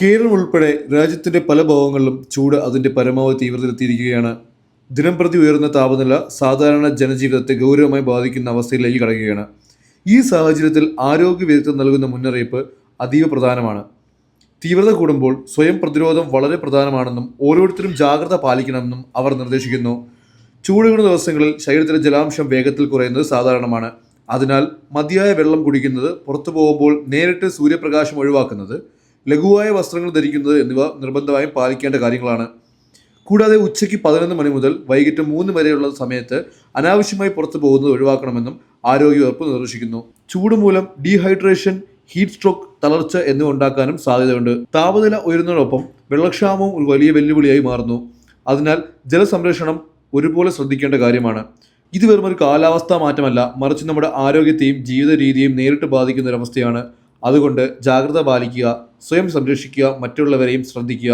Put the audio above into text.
കേരളം ഉൾപ്പെടെ രാജ്യത്തിന്റെ പല ഭാഗങ്ങളിലും ചൂട് അതിന്റെ പരമാവധി തീവ്രതയിലെത്തിയിരിക്കുകയാണ്. ദിനംപ്രതി ഉയർന്ന താപനില സാധാരണ ജനജീവിതത്തെ ഗൗരവമായി ബാധിക്കുന്ന അവസ്ഥയിലേക്ക് കടക്കുകയാണ്. ഈ സാഹചര്യത്തിൽ ആരോഗ്യ വിദഗ്ധർ നൽകുന്ന മുന്നറിയിപ്പ് അതീവ പ്രധാനമാണ്. തീവ്രത കൂടുമ്പോൾ സ്വയം പ്രതിരോധം വളരെ പ്രധാനമാണെന്നും ഓരോരുത്തരും ജാഗ്രത പാലിക്കണമെന്നും അവർ നിർദ്ദേശിക്കുന്നു. ചൂടുകൂടുന്ന ദിവസങ്ങളിൽ ശരീരത്തിലെ ജലാംശം വേഗത്തിൽ കുറയുന്നത് സാധാരണമാണ്. അതിനാൽ മതിയായ വെള്ളം കുടിക്കുന്നത്, പുറത്തു പോകുമ്പോൾ നേരിട്ട് സൂര്യപ്രകാശം ഒഴിവാക്കുന്നത്, ലഘുവായ വസ്ത്രങ്ങൾ ധരിക്കുന്നത് എന്നിവ നിർബന്ധമായും പാലിക്കേണ്ട കാര്യങ്ങളാണ്. കൂടാതെ ഉച്ചയ്ക്ക് 11 മണി മുതൽ വൈകിട്ട് 3 വരെയുള്ള സമയത്ത് അനാവശ്യമായി പുറത്തു പോകുന്നത് ഒഴിവാക്കണമെന്നും ആരോഗ്യവകുപ്പ് നിർദ്ദേശിക്കുന്നു. ചൂട് മൂലം ഡീഹൈഡ്രേഷൻ, ഹീറ്റ് സ്ട്രോക്ക്, തളർച്ച എന്നിവ ഉണ്ടാക്കാനും സാധ്യതയുണ്ട്. താപനില ഉയരുന്നതിനൊപ്പം വെള്ളക്ഷാമവും ഒരു വലിയ വെല്ലുവിളിയായി മാറുന്നു. അതിനാൽ ജലസംരക്ഷണം ഒരുപോലെ ശ്രദ്ധിക്കേണ്ട കാര്യമാണ്. ഇത് വെറും ഒരു കാലാവസ്ഥാ മാറ്റമല്ല, മറിച്ച് നമ്മുടെ ആരോഗ്യത്തെയും ജീവിത രീതിയെയും നേരിട്ട് ബാധിക്കുന്ന ഒരവസ്ഥയാണ്. അതുകൊണ്ട് ജാഗ്രത പാലിക്കുക, സ്വയം സംരക്ഷിക്കുക, മറ്റുള്ളവരെയും ശ്രദ്ധിക്കുക.